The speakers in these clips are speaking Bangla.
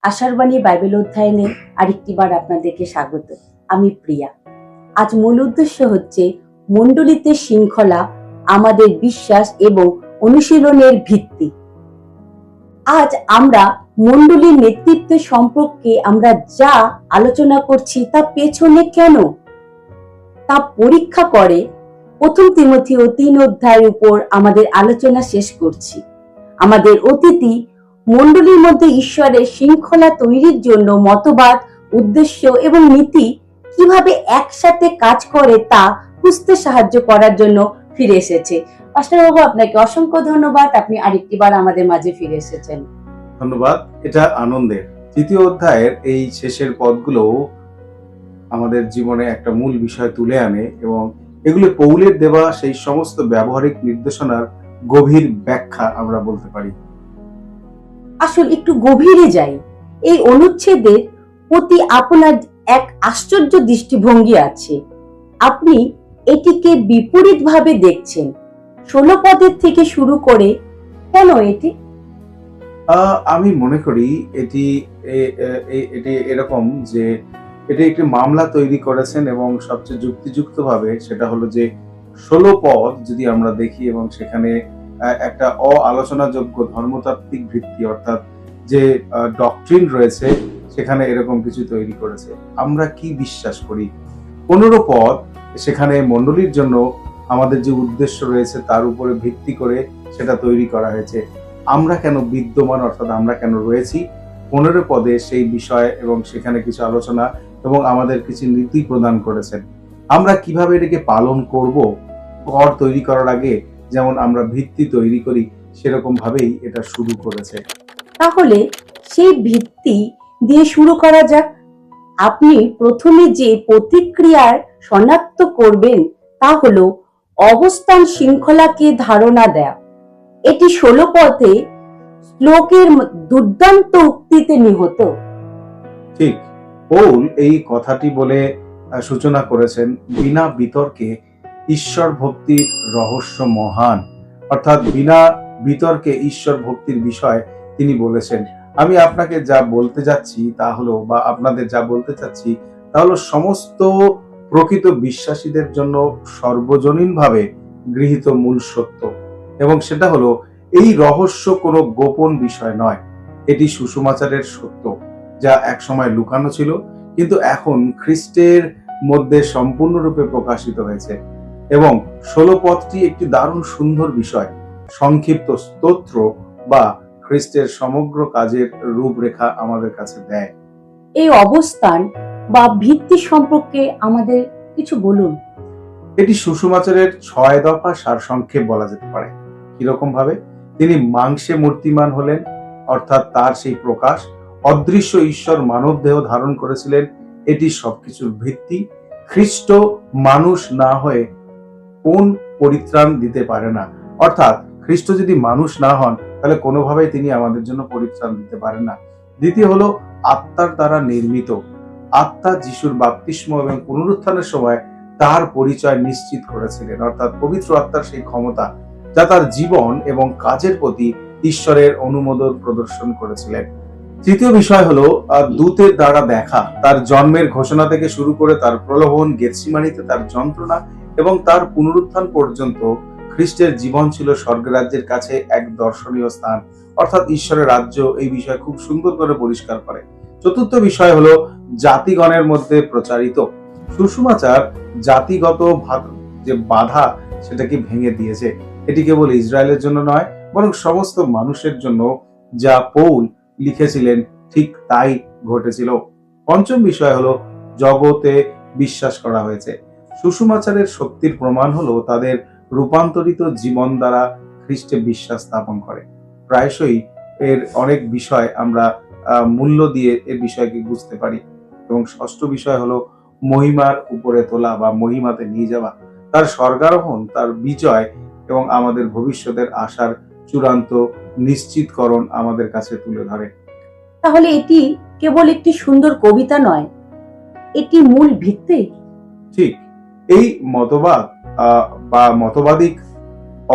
আশার বাণী বাইবেল অধ্যয়নে আরেকটিবার আপনাদেরকে স্বাগত। আমি প্রিয়া। আজ মূল উদ্দেশ্য হচ্ছে মণ্ডলীতে শৃঙ্খলা আমাদের বিশ্বাস এবং অনুশীলনের ভিত্তি। আজ আমরা মণ্ডলীর নেতৃত্ব সম্পর্কে আমরা যা আলোচনা করছি তা পেছনে কেন তা পরীক্ষা করে 1 তিমথিও 3 অধ্যায়ের উপর আমাদের আলোচনা শেষ করছি। আমাদের অতিথি মণ্ডলীর মধ্যে ঈশ্বরের শৃঙ্খলা তৈরির জন্য মতবাদ, উদ্দেশ্য এবং নীতি কিভাবে একসাথে কাজ করে তা বুঝতে সাহায্য করার জন্য ফিরে এসেছে। পাস্টার বাবু, আপনাকে অসংখ্য ধন্যবাদ, আপনি আরেকটিবার আমাদের মাঝে ফিরে এসেছেন। ধন্যবাদ। এটা আনন্দের। 3 অধ্যায়ের এই শেষের পদগুলো আমাদের জীবনে একটা মূল বিষয় তুলে আনে এবং এগুলো পৌলের দেওয়া সেই সমস্ত ব্যবহারিক নির্দেশনার গভীর ব্যাখ্যা আমরা বলতে পারি। আসলে একটু গভীরে যাই। এই অনুচ্ছেদের প্রতি আপনার এক আশ্চর্য দৃষ্টিভঙ্গি আছে। আপনি এটিকে বিপরীতভাবে দেখছেন। 16 পদের থেকে শুরু করে কেন এটি? আমি মনে করি এটি এরকম যে এটি একটি মামলা তৈরি করেছেন এবং সবচেয়ে যুক্তিযুক্তভাবে সেটা হলো যে 16 পদ যদি আমরা দেখি এবং সেখানে একটা আলোচনাযোগ্য ধর্মতাত্ত্বিক ভিত্তি অর্থাৎ যে ডক্ট্রিন রয়েছে সেখানে এরকম কিছু তৈরি করেছে। আমরা কি বিশ্বাস করি? 15 পদ সেখানে মণ্ডলীর জন্য আমাদের যে উদ্দেশ্য রয়েছে তার উপরে ভিত্তি করে সেটা তৈরি করা হয়েছে। আমরা কেন বিদ্যমান অর্থাৎ আমরা কেন রয়েছি 15 পদে সেই বিষয় এবং সেখানে কিছু আলোচনা এবং আমাদের কিছু নীতি প্রদান করেছেন। আমরা কিভাবে এটাকে পালন করব, ঘর তৈরি করার আগে যেমন আমরা ভিত্তি তৈরি করি সেরকম ভাবেই এটা শুরু করেছে। তাহলে সেই ভিত্তি দিয়ে শুরু করা যাক। আপনি প্রথমে যে প্রতিক্রিয়ার শনাক্ত করবেন তা হলো অবস্থান শৃঙ্খলাকে ধারণা দেয়া। এটি 16 পদে শ্লোকের দুর্দান্ত উক্তিতে নিহত। ঠিক, পৌল এই কথাটি বলে সূচনা করেছেন, বিনা বিতর্কে ঈশ্বর ভক্তির রহস্য মহান। অর্থাৎ বিনা বিতর্কে ঈশ্বর ভক্তির বিষয় তিনি বলেছেন। আমি আপনাকে যা বলতে যাচ্ছি তা হলো বা আপনাদের যা বলতে চাচ্ছি তা হলো সমস্ত প্রকৃত বিশ্বাসীদের জন্য সর্বজনীনভাবে গৃহীত মূল সত্য এবং সেটা হলো এই রহস্য কোনো গোপন বিষয় নয়। এটি সুসমাচারের সত্য যা একসময় লুকানো ছিল কিন্তু এখন খ্রিস্টের মধ্যে সম্পূর্ণরূপে প্রকাশিত হয়েছে। এবং 16 পদটি একটি দারুণ সুন্দর বিষয়, সংক্ষিপ্ত স্তোত্র বা খ্রিস্টের সমগ্র কাজের রূপরেখা আমাদের কাছে দেয়। এই অবস্থান বা ভিত্তি সম্পর্কে আমাদের কিছু বলুন। এটি সুসমাচারের 6 দফা সারসংক্ষেপ বলা যেতে পারে। কিরকম ভাবে? তিনি মাংসে মূর্তিমান হলেন অর্থাৎ তার সেই প্রকাশ, অদৃশ্য ঈশ্বর মানব দেহ ধারণ করেছিলেন, এটি সবকিছুর ভিত্তি। খ্রিস্ট মানুষ না হয়ে কোন পরিত্রাণ দিতে পারে না, অর্থাৎ খ্রিস্ট যদি মানুষ না হন তাহলে কোনোভাবেই তিনি আমাদের জন্য পরিত্রাণ দিতে পারেন না। দ্বিতীয় হলো আত্মার দ্বারা নির্মিত। আত্মা যিশুর বাপ্তিস্ম এবং পুনরুত্থানের সময় তার পরিচয় নিশ্চিত করেছিলেন, অর্থাৎ পবিত্র আত্মার সেই ক্ষমতা যা তার জীবন এবং কাজের প্রতি ঈশ্বরের অনুমোদন প্রদর্শন করেছিলেন। তৃতীয় বিষয় হলো দূতের দ্বারা দেখা। তার জন্মের ঘোষণা থেকে শুরু করে তার প্রলোভন, গেতসিমানিতে তার যন্ত্রণা এবং তার পুনরুত্থান পর্যন্ত খ্রিস্টের জীবন ছিল স্বর্গরাজ্যের কাছে এক দর্শনীয় স্থান, অর্থাৎ ঈশ্বরের রাজ্য এই বিষয় খুব সুন্দর করে পরিষ্কার করে। চতুর্থ বিষয় হলো জাতিগণের মধ্যে প্রচারিত। সুসমাচার জাতিগত যে বাধা সেটাকে ভেঙে দিয়েছে। এটি কেবল ইসরায়েলের জন্য নয় বরং সমস্ত মানুষের জন্য, যা পৌল লিখেছিলেন ঠিক তাই ঘটেছিল। পঞ্চম বিষয় হলো জগতে বিশ্বাস করা হয়েছে। সুসমাচারের শক্তির প্রমাণ হলো তাদের রূপান্তরিত জীবন দ্বারা খ্রিস্টে বিশ্বাস স্থাপন করে। প্রায়শই এর অনেক বিষয় আমরা মূল্য দিয়ে এই বিষয়কে বুঝতে পারি। এবং ষষ্ঠ বিষয় হলো মহিমার উপরে তোলা বা মহিমাতে নিয়ে যাওয়া। তার স্বর্গারোহণ, তার বিজয় এবং আমাদের ভবিষ্যতের আশার চূড়ান্ত নিশ্চিতকরণ আমাদের কাছে তুলে ধরে। তাহলে এটি কেবল একটি সুন্দর কবিতা নয়, এটি মূল ভিত্তি। ঠিক, এই মতবাদ বা মতবাদিক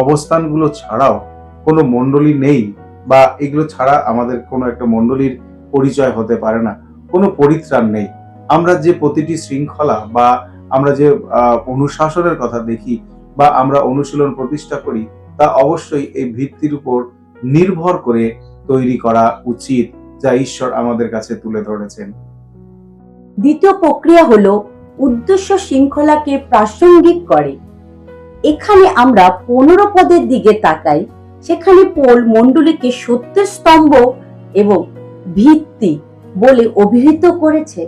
অবস্থানগুলো ছাড়াও কোনো মণ্ডলী নেই বা এগুলো ছাড়া আমাদের কোনো একটা মণ্ডলীর পরিচয় হতে পারে না, কোনো পরিত্রাণ নেই। আমরা যে প্রতিটি শৃঙ্খলা বা আমরা যে অনুশাসনের কথা দেখি বা আমরা অনুশীলন প্রতিষ্ঠা করি, তা অবশ্যই এই ভিত্তির উপর নির্ভর করে তৈরি করা উচিত, যা ঈশ্বর আমাদের কাছে তুলে ধরেছেন। দ্বিতীয় প্রক্রিয়া হলো উদ্দেশ্য শৃঙ্খলাকে প্রাসঙ্গিক করে। এখানে আমরা 15 পদের দিকে তাকাই। সেখানে পোল মণ্ডলীকে সত্যের স্তম্ভ এবং ভিত্তি বলে অভিহিত করেছে।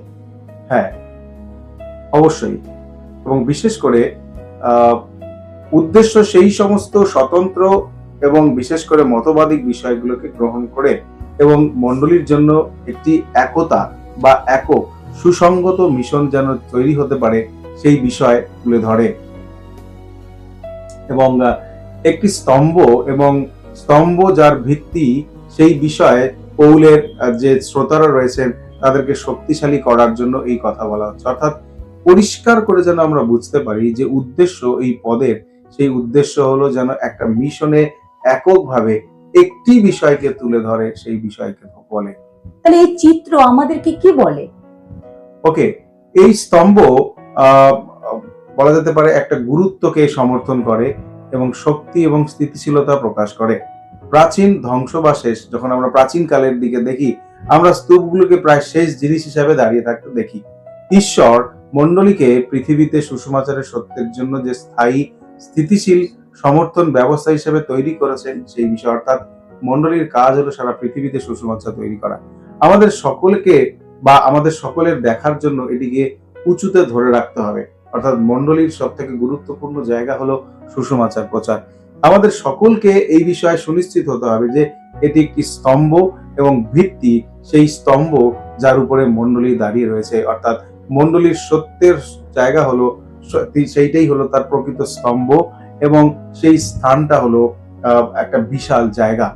হ্যাঁ, অবশ্যই। এবং বিশেষ করে উদ্দেশ্য সেই সমস্ত স্বতন্ত্র এবং বিশেষ করে মতবাদিক বিষয়গুলোকে গ্রহণ করে এবং মণ্ডলীর জন্য একটি একতা বা একক সুসংগত মিশন যেন তৈরি হতে পারে সেই বিষয় তুলে ধরে। এবং একটি স্তম্ভ যার ভিত্তি, সেই বিষয়ে পৌলের যে শ্রোতারা রয়েছেন তাদেরকে শক্তিশালী করার জন্য এই কথা বলা হচ্ছে। অর্থাৎ পরিষ্কার করে যেন আমরা বুঝতে পারি যে উদ্দেশ্য এই পদের, সেই উদ্দেশ্য হলো যেন একটা মিশনে এককভাবে একটি বিষয়কে তুলে ধরে, সেই বিষয়কে বলে। তাহলে এই চিত্র আমাদেরকে কি বলে? ওকে, এই স্তম্ভ বলা যেতে পারে একটা গুরুত্বকে সমর্থন করে এবং শক্তি এবং স্থিতিশীলতা প্রকাশ করে। প্রাচীন ধ্বংস বা শেষ, যখন আমরা প্রাচীন কালের দিকে দেখি, আমরা স্তূপগুলোকে প্রায় শেষ জিনিস হিসাবে দাঁড়িয়ে থাকতে দেখি। ঈশ্বর মণ্ডলীকে পৃথিবীতে সুসমাচারের সত্যের জন্য যে স্থায়ী স্থিতিশীল সমর্থন ব্যবস্থা হিসেবে তৈরি করেছেন সেই বিষয়, অর্থাৎ মণ্ডলীর কাজ হলো সারা পৃথিবীতে সুসমাচার তৈরি করা। আমাদের সকলকে বা আমাদের সকলের দেখার জন্য এটিকে উঁচুতে ধরে রাখতে হবে। অর্থাৎ মণ্ডলীর সব থেকে গুরুত্বপূর্ণ জায়গা হলো সুসমাচার প্রচার। আমাদের সকলকে এই বিষয়ে সুনিশ্চিত হতে হবে যে এটি একটি স্তম্ভ এবং ভিত্তি, সেই স্তম্ভ যার উপরে মণ্ডলী দাঁড়িয়ে রয়েছে। অর্থাৎ মণ্ডলীর সত্যের জায়গা হলো, সেইটাই হলো তার প্রকৃত স্তম্ভ এবং সেই স্থানটা হলো একটা বিশাল জায়গা।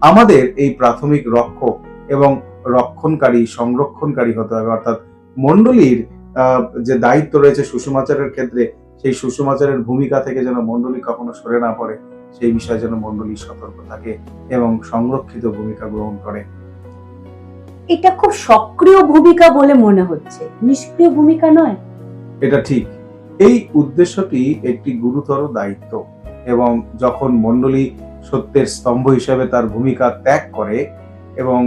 আমাদের এই প্রাথমিক রক্ষক এবং সংরক্ষণকারী হতে হবে। অর্থাৎ মণ্ডলীর যে দায়িত্ব রয়েছে সুসমাচারের ক্ষেত্রে, সেই সুসমাচারের ভূমিকা থেকে যেন মণ্ডলী কখনো সরে না পড়ে, সেই বিষয়ে যেন মণ্ডলী সতর্ক থাকে এবং সংরক্ষিত ভূমিকা গ্রহণ করে। এটা খুব সক্রিয় ভূমিকা বলে মনে হচ্ছে, নিষ্ক্রিয় ভূমিকা নয়। এটা ঠিক। এই উদ্দেশ্যটি একটি গুরুতর দায়িত্ব এবং যখন মণ্ডলী সত্যের স্তম্ভ হিসেবে তার ভূমিকা ত্যাগ করে এবং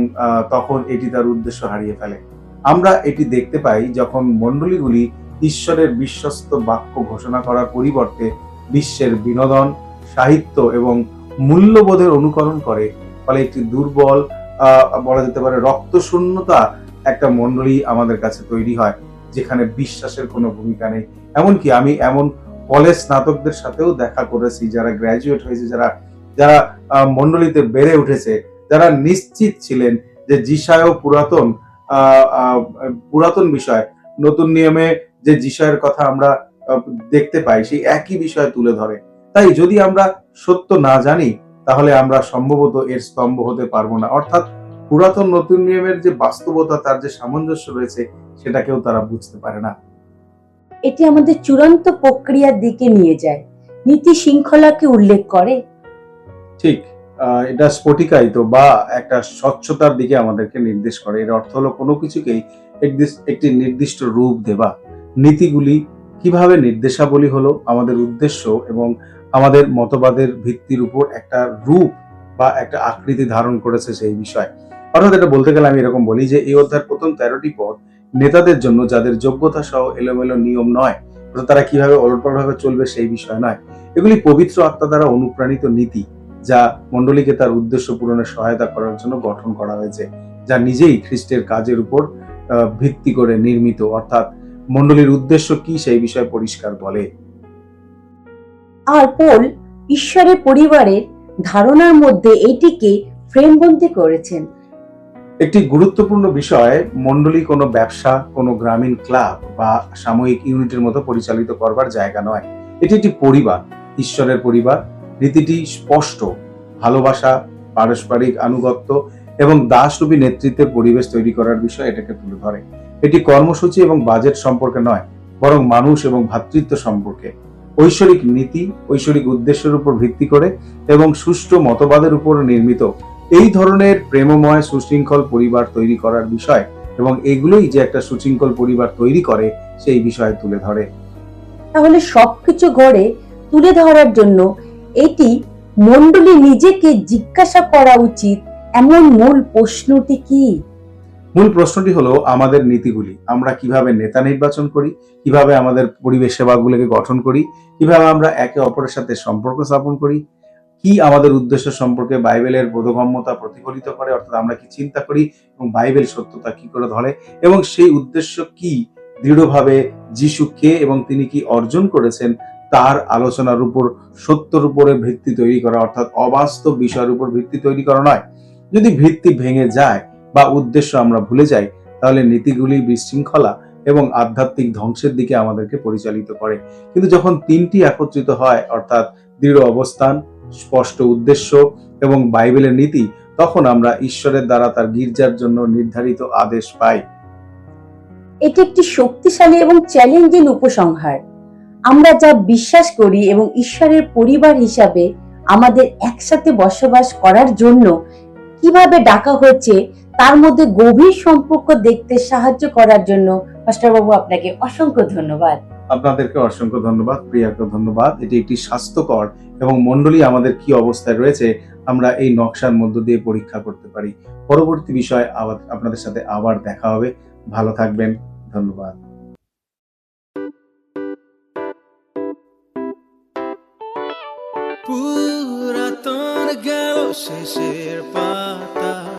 তখন এটি তার উদ্দেশ্য হারিয়ে ফেলে। আমরা এটি দেখতে পাই যখন মণ্ডলীগুলি ঈশ্বরের বিশ্বস্ত বাক্য ঘোষণা করার পরিবর্তে বিশ্বের বিনোদন, সাহিত্য এবং মূল্যবোধের অনুকরণ করে। ফলে একটি দুর্বল, বলা যেতে পারে রক্তশূন্যতা একটা মণ্ডলী আমাদের কাছে তৈরি হয়, যেখানে বিশ্বাসের কোনো ভূমিকা নেই। এমনকি আমি এমন কলেজ স্নাতকদের সাথেও দেখা করেছি যারা গ্র্যাজুয়েট হয়েছে, যারা মণ্ডলীতে বেড়ে উঠেছে, যারা নিশ্চিত ছিলেন যে যিশায় পুরাতন বিষয়, নতুন নিয়মে যে যিশায়ের কথা আমরা দেখতে পাই সেই একই বিষয় তুলে ধরে। তাই যদি আমরা সত্য না জানি তাহলে আমরা সম্ভবত এর স্তম্ভ হতে পারবো না। অর্থাৎ পুরাতন নতুন নিয়মের যে বাস্তবতা, তার যে সামঞ্জস্য রয়েছে, সেটাকেও তারা বুঝতে পারে না। এটি আমাদের চূড়ান্ত প্রক্রিয়ার দিকে নিয়ে যায়, নীতি শৃঙ্খলাকে উল্লেখ করে। ঠিক, এটা স্ফটিকায়িত বা একটা স্বচ্ছতার দিকে আমাদেরকে নির্দেশ করে। এর অর্থ হলো কোনো কিছুকেই একটি নির্দিষ্ট রূপ দেওয়া। নীতিগুলি কিভাবে নির্দেশাবলী হলো আমাদের উদ্দেশ্য এবং আমাদের মতবাদের ভিত্তির উপর একটা রূপ বা একটা আকৃতি ধারণ করেছে সেই বিষয়। অর্থাৎ এটা বলতে গেলে আমি এরকম বলি যে এই অধ্যায়ের প্রথম 13টি পদ নেতাদের জন্য, যাদের যোগ্যতা সহ এলোমেলো নিয়ম নয়, তারা কিভাবে ওলটপালটভাবে চলবে সেই বিষয় নয়। এগুলি পবিত্র আত্মা দ্বারা অনুপ্রাণিত নীতি, যা মণ্ডলীকে তার উদ্দেশ্য পূরণের সহায়তা করার জন্য গঠন করা হয়েছে, যা নিজেই খ্রিস্টের কাজের উপর ভিত্তি করে নির্মিত। অর্থাৎ মণ্ডলীর উদ্দেশ্য কি সেই বিষয়ে পরিষ্কার বলে। আর পৌল ঈশ্বরের পরিবারের ধারণার মধ্যে এটিকে ফ্রেমবন্দি করেছেন। একটি গুরুত্বপূর্ণ বিষয়, মণ্ডলী কোনো ব্যবসা, কোনো গ্রামীণ ক্লাব বা সাময়িক ইউনিটের মতো পরিচালিত করবার জায়গা নয়। এটি একটি পরিবার, ঈশ্বরের পরিবার। নীতিটি স্পষ্ট, ভালোবাসা, পারস্পরিক আনুগত্য এবং দাসরূপী নেতৃত্বের পরিবেশ তৈরি করার বিষয় এটাকে তুলে ধরে। এটি কর্মসূচি এবং বাজেট সম্পর্কে নয়, বরং মানুষ এবং ভ্রাতৃত্ব সম্পর্কে। ঐশ্বরিক নীতি ঐশ্বরিক উদ্দেশ্যের উপর ভিত্তি করে এবং সুষ্ঠু মতবাদের উপর নির্মিত, এই ধরনের প্রেমময় সুশৃঙ্খল পরিবার তৈরি করার বিষয় এবং এগুলোই যে একটা সুশৃঙ্খল পরিবার তৈরি করে সেই বিষয়ে তুলে ধরে। তাহলে সবকিছু ঘরে তুলে ধরার জন্য এটি মণ্ডলী নিজেকে জিজ্ঞাসা করা উচিত এমন মূল প্রশ্নটি কি? মূল প্রশ্নটি হলো আমাদের নীতিগুলি, আমরা কিভাবে নেতা নির্বাচন করি, কিভাবে আমাদের পরিবেশ সেবাগুলোকে গঠন করি, কিভাবে আমরা একে অপরের সাথে সম্পর্ক স্থাপন করি, কি আমাদের উদ্দেশ্য সম্পর্কে বাইবেলের বোধগম্যতা প্রতিফলিত করে, অর্থাৎ আমরা কি চিন্তা করি এবং বাইবেল সত্যতা কি করে ধরে, এবং সেই উদ্দেশ্য কি দৃঢ়ভাবে যিশু কে এবং তিনি কি অর্জন করেছেন তার আলোচনার উপর, সত্যর উপরে ভিত্তি তৈরি করা, অর্থাৎ অবাস্তব বিষয়ের উপর ভিত্তি তৈরি করা নয়। যদি ভিত্তি ভেঙে যায় বা উদ্দেশ্য আমরা ভুলে যাই, তাহলে নীতিগুলি বিশৃঙ্খলা এবং আধ্যাত্মিক ধ্বংসের দিকে আমাদেরকে পরিচালিত করে। কিন্তু যখন তিনটি একত্রিত হয়, অর্থাৎ দৃঢ় অবস্থান, স্পষ্ট উদ্দেশ্য এবং বাইবেলের নীতি, তখন আমরা ঈশ্বরের দ্বারা তার গির্জার জন্য নির্ধারিত আদেশ পাই। এটি একটি শক্তিশালী এবং চ্যালেঞ্জিং উপসংহার। আমরা যা বিশ্বাস করি এবং ঈশ্বরের পরিবার হিসাবে আমাদের একসাথে বসবাস করার জন্য কিভাবে ডাকা হয়েছে তার মধ্যে গভীর সম্পর্ক দেখতে সাহায্য করার জন্য মাস্টার বাবু আপনাকে অসংখ্য ধন্যবাদ। আপনাদেরকে অসংখ্য ধন্যবাদ, প্রিয়াকে ধন্যবাদ। এটি একটি স্বাস্থ্যকর এবং মণ্ডলী আমাদের কি অবস্থায় রয়েছে আমরা এই নকশার মধ্য দিয়ে পরীক্ষা করতে পারি। পরবর্তী বিষয় আপনাদের সাথে আবার দেখা হবে। ভালো থাকবেন। ধন্যবাদ। পুরাতন গেল শেষের পাতা।